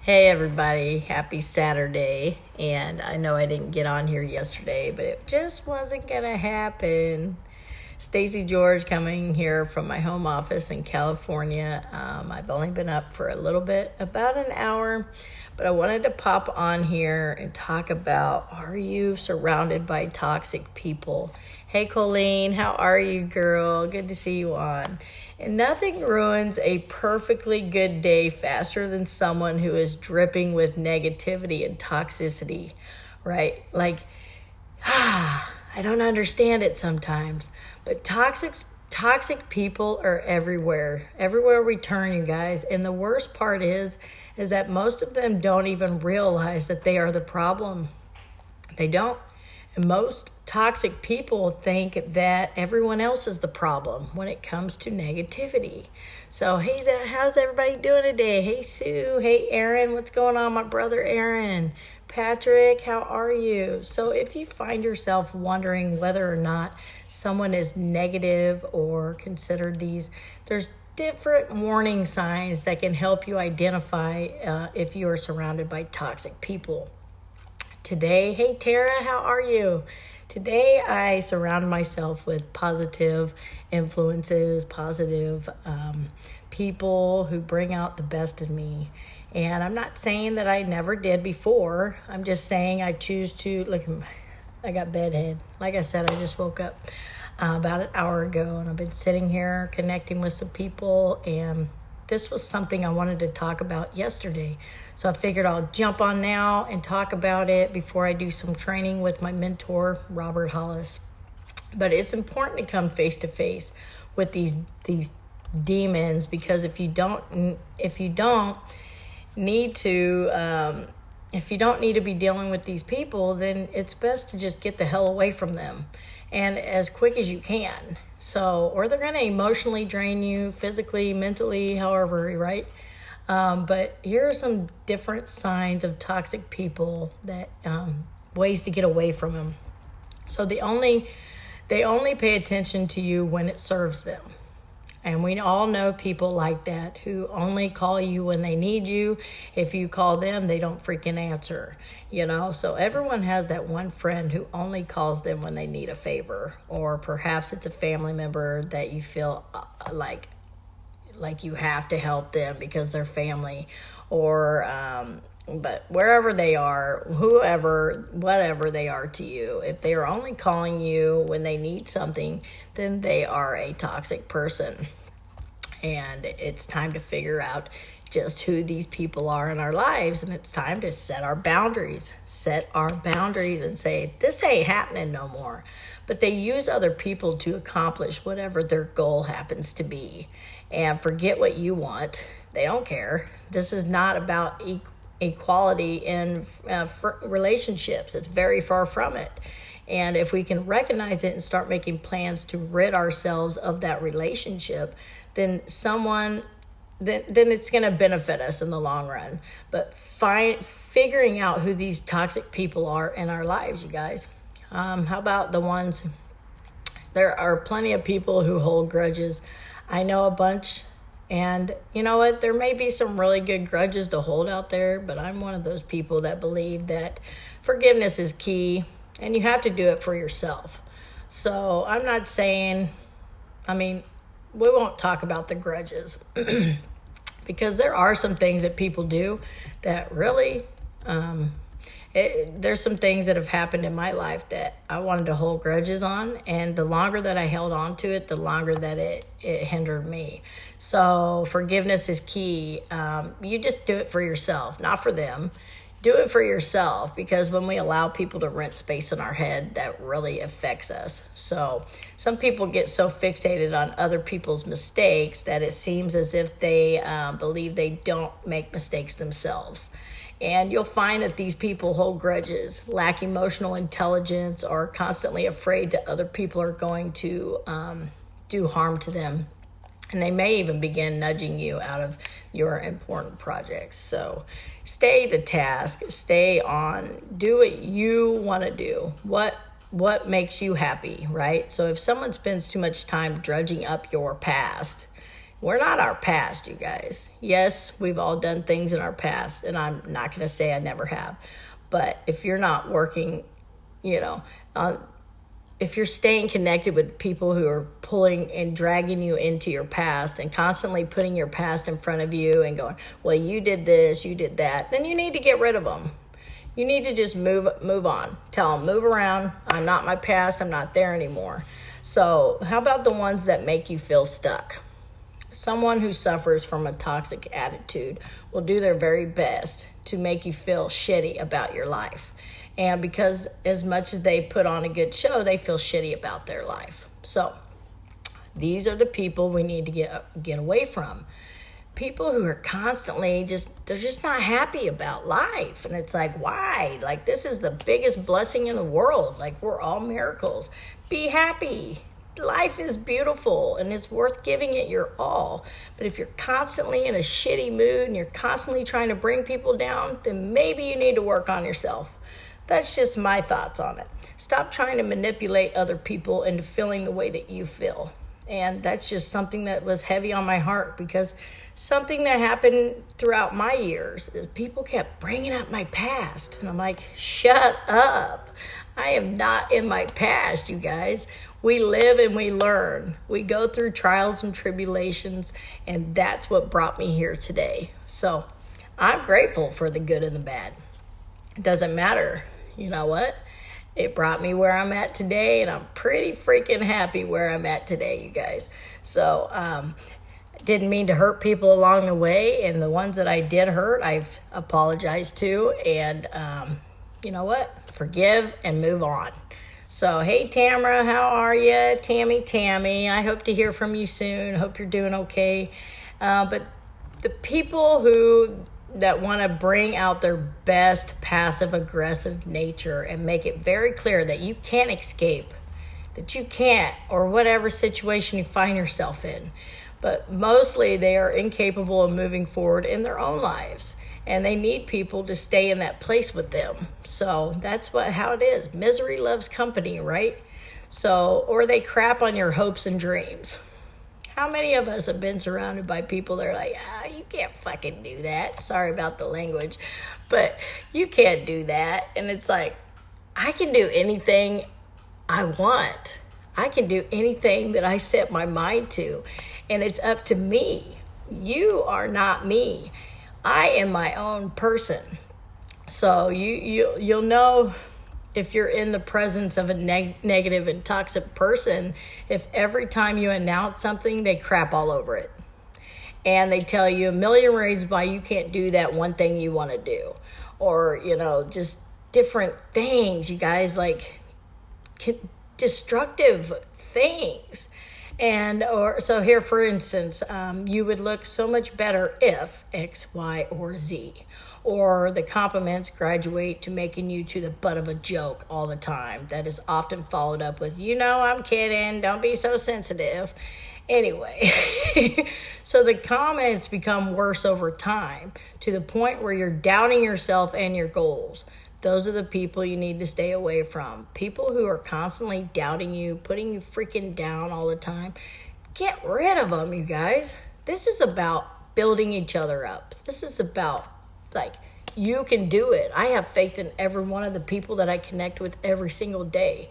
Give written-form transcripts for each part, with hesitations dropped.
Hey everybody, happy Saturday. And I know I didn't get on here yesterday, but it just wasn't gonna happen. Stacy George coming here from my home office in California. I've only been up for a little bit, about an hour, but I wanted to pop on here and talk about, are you surrounded by toxic people? Hey Colleen, how are you, girl? Good to see you on. And nothing ruins a perfectly good day faster than someone who is dripping with negativity and toxicity, right? Like, I don't understand it sometimes, but toxic people are everywhere we turn, you guys. And the worst part is that most of them don't even realize that they are the problem. They don't. And most toxic people think that everyone else is the problem when it comes to negativity. So, hey, how's everybody doing today? Hey, Sue. Hey, Aaron. What's going on, my brother, Aaron? Patrick, how are you? So, if you find yourself wondering whether or not someone is negative or considered these, there's different warning signs that can help you identify if you are surrounded by toxic people. Today, hey Tara, how are you? Today I surround myself with positive influences, positive people who bring out the best in me. And I'm not saying that I never did before. I'm just saying I choose to, look, I got bedhead. Like I said, I just woke up about an hour ago, and I've been sitting here connecting with some people, and this was something I wanted to talk about yesterday. So I figured I'll jump on now and talk about it before I do some training with my mentor, Robert Hollis. But it's important to come face to face with these demons, because if you don't need to be dealing with these people, then it's best to just get the hell away from them, and as quick as you can. So, or they're going to emotionally drain you, physically, mentally, however, right? But here are some different signs of toxic people, that ways to get away from them. So they only pay attention to you when it serves them. And we all know people like that, who only call you when they need you. If you call them, they don't freaking answer, So everyone has that one friend who only calls them when they need a favor, or perhaps it's a family member that you feel like you have to help them because they're family, or but wherever they are, whatever they are to you, if they are only calling you when they need something, then they are a toxic person. And it's time to figure out just who these people are in our lives, and it's time to set our boundaries and say, this ain't happening no more. But they use other people to accomplish whatever their goal happens to be, and forget what you want. They don't care. This is not about equality in relationships. It's very far from it. And if we can recognize it and start making plans to rid ourselves of that relationship, then it's going to benefit us in the long run. But figuring out who these toxic people are in our lives, you guys. How about the ones? There are plenty of people who hold grudges. I know a bunch. And you know what? There may be some really good grudges to hold out there, but I'm one of those people that believe that forgiveness is key, and you have to do it for yourself. So I'm not saying, we won't talk about the grudges because there are some things that people do that really, there's some things that have happened in my life that I wanted to hold grudges on, and the longer that I held on to it, the longer that it hindered me. So forgiveness is key. You just do it for yourself, not for them. Do it for yourself, because when we allow people to rent space in our head, that really affects us. So some people get so fixated on other people's mistakes that it seems as if they believe they don't make mistakes themselves. And you'll find that these people hold grudges, lack emotional intelligence, are constantly afraid that other people are going to do harm to them. And they may even begin nudging you out of your important projects. So stay the task, stay on, do what you want to do. What makes you happy, right? So if someone spends too much time drudging up your past, We're not our past, you guys. Yes, we've all done things in our past, and I'm not going to say I never have. But if you're not working, you know, if you're staying connected with people who are pulling and dragging you into your past and constantly putting your past in front of you and going, well, you did this, you did that, then you need to get rid of them. You need to just move on. Tell them, move around. I'm not my past. I'm not there anymore. So how about the ones that make you feel stuck? Someone who suffers from a toxic attitude will do their very best to make you feel shitty about your life. And because as much as they put on a good show, they feel shitty about their life. So these are the people we need to get away from. People who are constantly they're just not happy about life. And it's like, why? Like, this is the biggest blessing in the world. Like, we're all miracles. Be happy. Life is beautiful and it's worth giving it your all. But if you're constantly in a shitty mood and you're constantly trying to bring people down, then maybe you need to work on yourself. That's just my thoughts on it. Stop trying to manipulate other people into feeling the way that you feel. And that's just something that was heavy on my heart, because something that happened throughout my years is people kept bringing up my past. And I'm like, shut up. I am not in my past, you guys. We live and we learn. We go through trials and tribulations, and that's what brought me here today. So I'm grateful for the good and the bad. It doesn't matter. You know what? It brought me where I'm at today, and I'm pretty freaking happy where I'm at today, you guys. So, didn't mean to hurt people along the way, and the ones that I did hurt, I've apologized to, and you know what? Forgive and move on. So, hey, Tamara, how are you? Tammy, I hope to hear from you soon. Hope you're doing okay. But the people that want to bring out their best passive-aggressive nature and make it very clear that you can't escape, that you can't, or whatever situation you find yourself in. But mostly they are incapable of moving forward in their own lives, and they need people to stay in that place with them. So that's how it is. Misery loves company, right? So, or they crap on your hopes and dreams. How many of us have been surrounded by people that are like, you can't fucking do that. Sorry about the language, but you can't do that. And it's like, I can do anything I want. I can do anything that I set my mind to, and it's up to me. You are not me. I am my own person. So you'll know if you're in the presence of a negative and toxic person, if every time you announce something, they crap all over it. And they tell you a million reasons why you can't do that one thing you want to do. Or, just different things, you guys, like destructive things. So here, for instance, you would look so much better if X, Y, or Z. Or the compliments graduate to making you to the butt of a joke all the time. That is often followed up with, I'm kidding, don't be so sensitive. Anyway, so the comments become worse over time to the point where you're doubting yourself and your goals. Those are the people you need to stay away from. People who are constantly doubting you, putting you freaking down all the time. Get rid of them, you guys. This is about building each other up. This is about, you can do it. I have faith in every one of the people that I connect with every single day.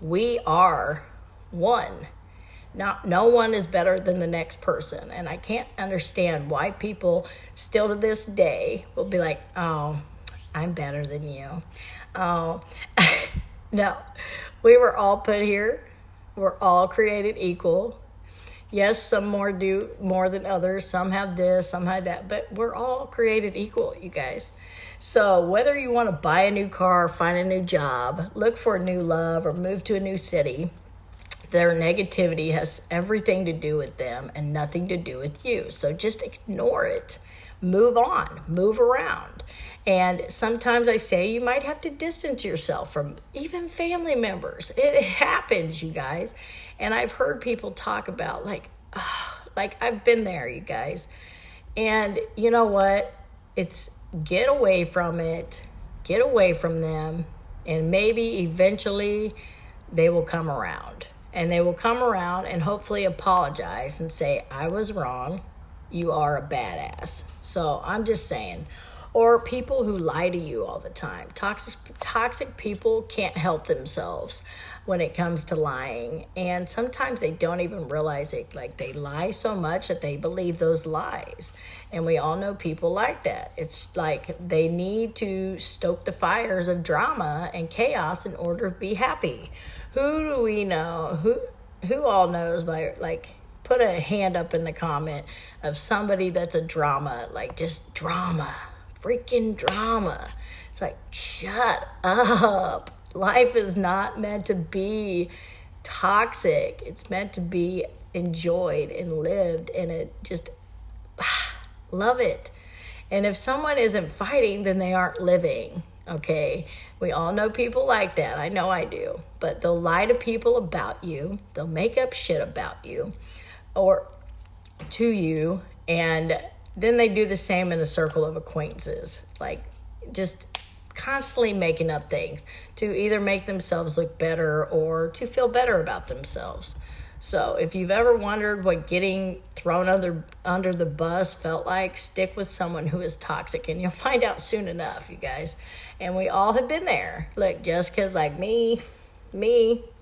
We are one. Now, no one is better than the next person. And I can't understand why people still to this day will be like, oh, I'm better than you. Oh, no. We were all put here. We're all created equal. Yes, some do more than others. Some have this, some have that. But we're all created equal, you guys. So whether you want to buy a new car, find a new job, look for a new love, or move to a new city, their negativity has everything to do with them and nothing to do with you. So just ignore it. Move on. Move around. And sometimes I say you might have to distance yourself from even family members. It happens, you guys. And I've heard people talk about I've been there, you guys. And you know what? It's get away from it. Get away from them. And maybe eventually they will come around. And they will come around and hopefully apologize and say, I was wrong. You are a badass. So I'm just saying. Or people who lie to you all the time. Toxic people can't help themselves when it comes to lying. And sometimes they don't even realize it. Like, they lie so much that they believe those lies. And we all know people like that. It's like they need to stoke the fires of drama and chaos in order to be happy. Who do we know? Who all knows by, like, put a hand up in the comment of somebody that's a drama, like just drama, freaking drama. It's like, shut up. Life is not meant to be toxic. It's meant to be enjoyed and lived, and it just, love it. And if someone isn't fighting, then they aren't living. Okay, we all know people like that. I know I do. But they'll lie to people about you. They'll make up shit about you or to you. And then they do the same in a circle of acquaintances. Like, just constantly making up things to either make themselves look better or to feel better about themselves. So if you've ever wondered what getting thrown under the bus felt like, stick with someone who is toxic, and you'll find out soon enough, you guys. And we all have been there. Look, Jessica's like, me.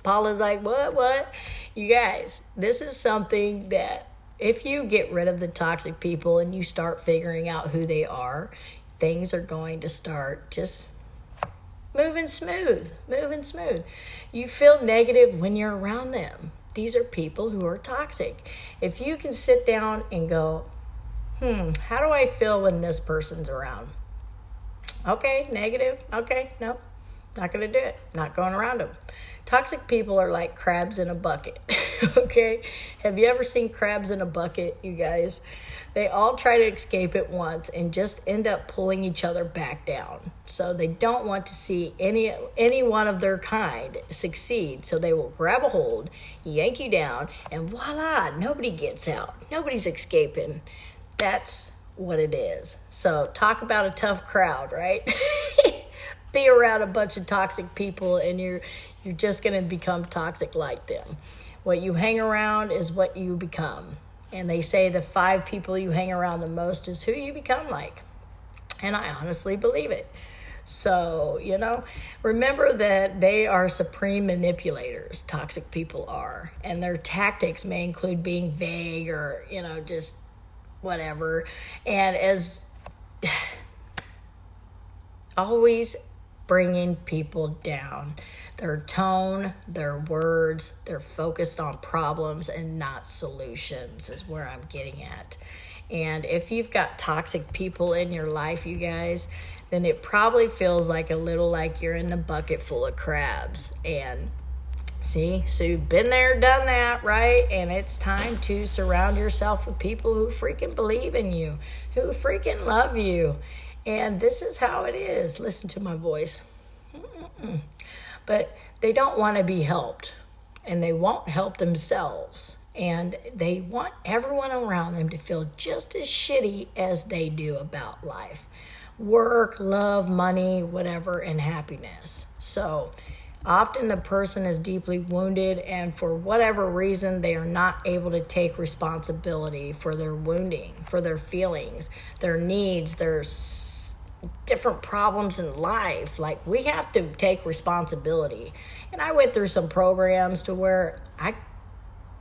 Paula's like, what? You guys, this is something that if you get rid of the toxic people and you start figuring out who they are, things are going to start just moving smooth. You feel negative when you're around them. These are people who are toxic. If you can sit down and go, how do I feel when this person's around? Okay, negative. Okay, no, not going to do it. Not going around them. Toxic people are like crabs in a bucket. Okay? Have you ever seen crabs in a bucket, you guys? They all try to escape at once and just end up pulling each other back down. So they don't want to see any one of their kind succeed. So they will grab a hold, yank you down, and voila, nobody gets out. Nobody's escaping. That's what it is. So talk about a tough crowd, right? Be around a bunch of toxic people and you're just going to become toxic like them. What you hang around is what you become. And they say the 5 people you hang around the most is who you become like. And I honestly believe it. So, remember that they are supreme manipulators. Toxic people are. And their tactics may include being vague or, just whatever. And as always bringing people down. Their tone, their words, they're focused on problems and not solutions is where I'm getting at. And if you've got toxic people in your life, you guys, then it probably feels like a little like you're in a bucket full of crabs. And see, Sue, been there, done that, right? And it's time to surround yourself with people who freaking believe in you, who freaking love you. And this is how it is. Listen to my voice. But they don't want to be helped, and they won't help themselves, and they want everyone around them to feel just as shitty as they do about life. Work, love, money, whatever, and happiness. So often the person is deeply wounded, and for whatever reason, they are not able to take responsibility for their wounding, for their feelings, their needs, their different problems in life. Like, we have to take responsibility. And I went through some programs to where I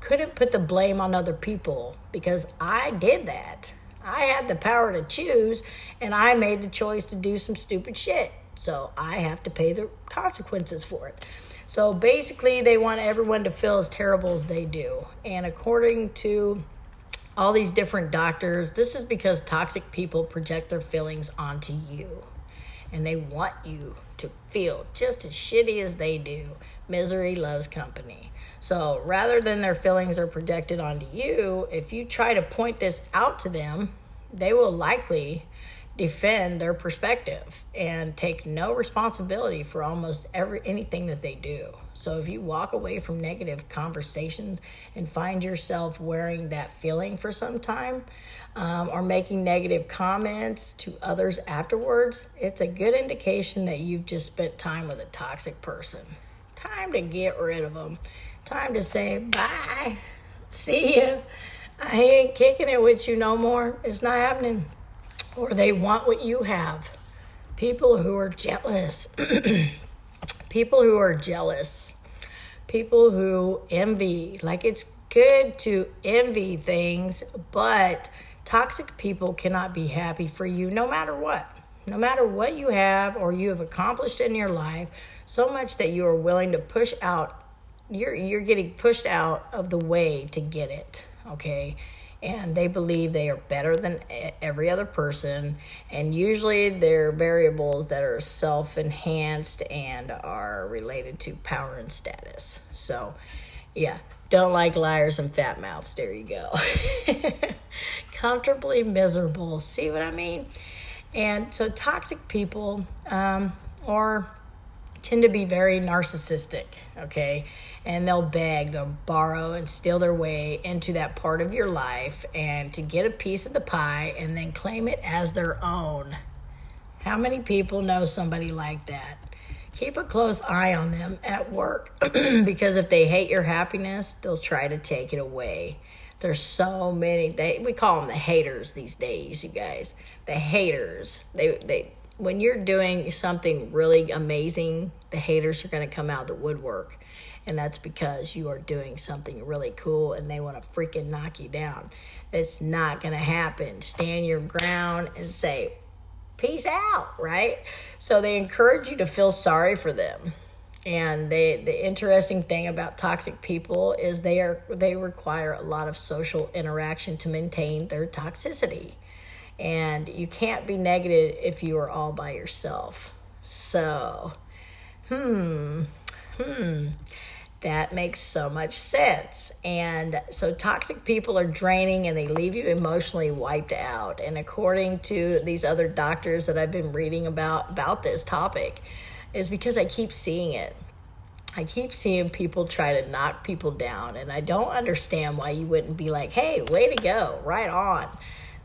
couldn't put the blame on other people because I did that. I had the power to choose, and I made the choice to do some stupid shit. So I have to pay the consequences for it. So basically, they want everyone to feel as terrible as they do. And according to all these different doctors, this is because toxic people project their feelings onto you. And they want you to feel just as shitty as they do. Misery loves company. So rather than their feelings are projected onto you, if you try to point this out to them, they will likely defend their perspective and take no responsibility for almost anything that they do. So if you walk away from negative conversations and find yourself wearing that feeling for some time, or making negative comments to others afterwards, it's a good indication that you've just spent time with a toxic person. Time to get rid of them. Time to say bye. See ya. I ain't kicking it with you no more. It's not happening. Or they want what you have. People who are jealous. People who are jealous. People who envy. Like, it's good to envy things, but toxic people cannot be happy for you no matter what. No matter what you have or you have accomplished in your life, so much that you are willing to push out. You're getting pushed out of the way to get it, okay? And they believe they are better than every other person. And usually they're variables that are self-enhanced and are related to power and status. So, yeah, don't like liars and fat mouths. There you go. Comfortably miserable. See what I mean? And so toxic people or tend to be very narcissistic, okay? And they'll beg, they'll borrow and steal their way into that part of your life and to get a piece of the pie and then claim it as their own. How many people know somebody like that? Keep a close eye on them at work because if they hate your happiness, they'll try to take it away. There's so many, we call them the haters these days, you guys. The haters, when you're doing something really amazing, the haters are going to come out of the woodwork. And that's because you are doing something really cool and they want to freaking knock you down. It's not going to happen. Stand your ground and say, peace out, right? So they encourage you to feel sorry for them. And the interesting thing about toxic people is they require a lot of social interaction to maintain their toxicity. And you can't be negative if you are all by yourself. So, that makes so much sense. And so toxic people are draining and they leave you emotionally wiped out. And according to these other doctors that I've been reading about this topic, is because I keep seeing it. I keep seeing people try to knock people down. And I don't understand why you wouldn't be like, hey, way to go, right on.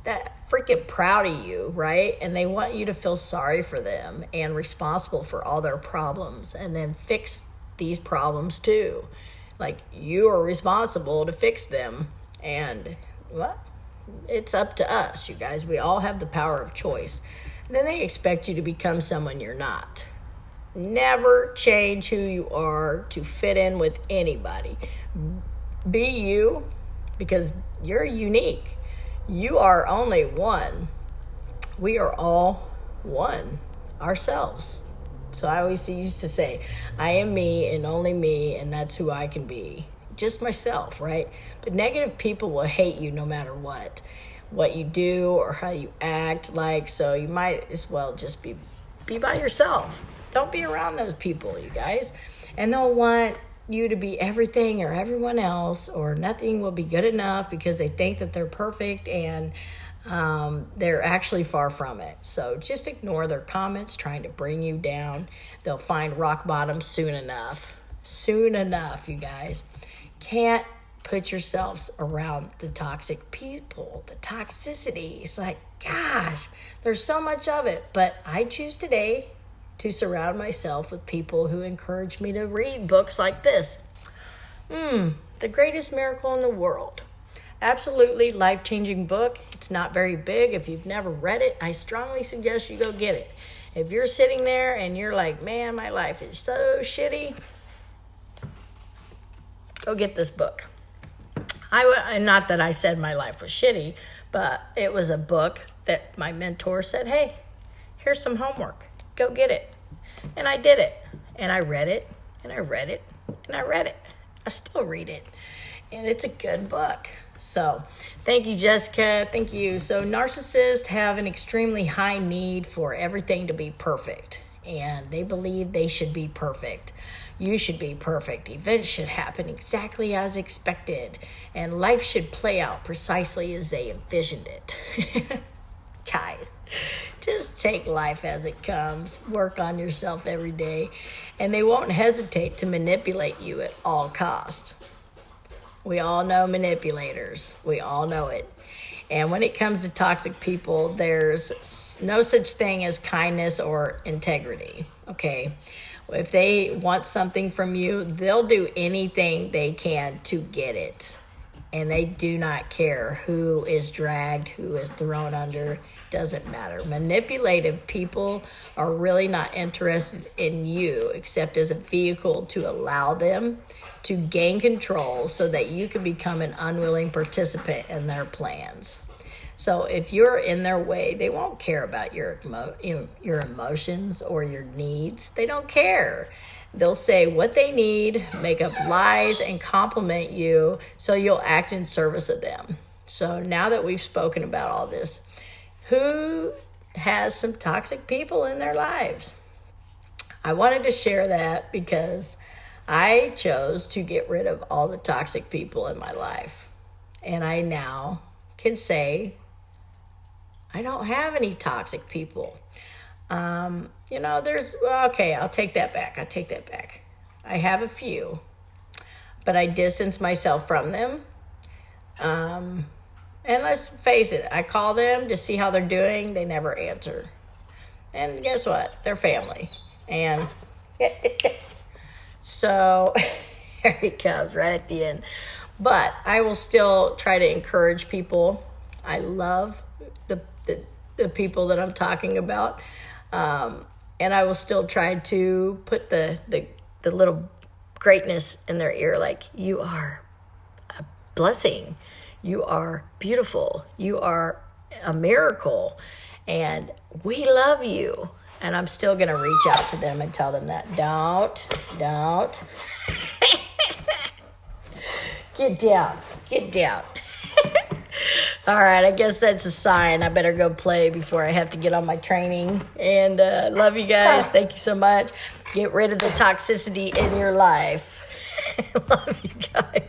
That freaking proud of you, right? And they want you to feel sorry for them and responsible for all their problems and then fix these problems too. Like, you are responsible to fix them. And well, it's up to us, you guys. We all have the power of choice. And then they expect you to become someone you're not. Never change who you are to fit in with anybody. Be you, because you're unique. You are only one. We are all one ourselves. So I always used to say, I am me and only me, and that's who I can be. Just myself, right? But negative people will hate you no matter what you do or how you act like. So you might as well just be by yourself. Don't be around those people, you guys. And they'll want you to be everything or everyone else, or nothing will be good enough because they think that they're perfect and they're actually far from it. So just ignore their comments trying to bring you down. They'll find rock bottom soon enough. Soon enough, you guys. Can't put yourselves around the toxic people, the toxicity. It's like, gosh, there's so much of it. But I choose today to surround myself with people who encourage me to read books like this. The Greatest Miracle in the World. Absolutely life-changing book. It's not very big. If you've never read it, I strongly suggest you go get it. If you're sitting there and you're like, man, my life is so shitty, go get this book. Not that I said my life was shitty, but it was a book that my mentor said, hey, here's some homework. Go get it. And I did it. And I read it. And I read it. And I read it. I still read it. And it's a good book. So thank you, Jessica. Thank you. So narcissists have an extremely high need for everything to be perfect. And they believe they should be perfect. You should be perfect. Events should happen exactly as expected. And life should play out precisely as they envisioned it. Guys, just take life as it comes. Work on yourself every day. And they won't hesitate to manipulate you at all costs. We all know manipulators. We all know it. And when it comes to toxic people, there's no such thing as kindness or integrity, okay? If they want something from you, they'll do anything they can to get it. And they do not care who is dragged, who is thrown under. Doesn't matter. Manipulative people are really not interested in you except as a vehicle to allow them to gain control so that you can become an unwilling participant in their plans. So if you're in their way, they won't care about your emotions or your needs. They don't care. They'll say what they need, make up lies, and compliment you so you'll act in service of them. So now that we've spoken about all this, who has some toxic people in their lives? I wanted to share that because I chose to get rid of all the toxic people in my life. And I now can say I don't have any toxic people. I'll take that back. I have a few, but I distance myself from them. And let's face it, I call them to see how they're doing. They never answer. And guess what? They're family. And so here he comes right at the end. But I will still try to encourage people. I love the people that I'm talking about. And I will still try to put the little greatness in their ear, like, you are a blessing. You are beautiful. You are a miracle. And we love you. And I'm still going to reach out to them and tell them that. Don't. Get down. All right, I guess that's a sign. I better go play before I have to get on my training. And love you guys. Thank you so much. Get rid of the toxicity in your life. Love you guys.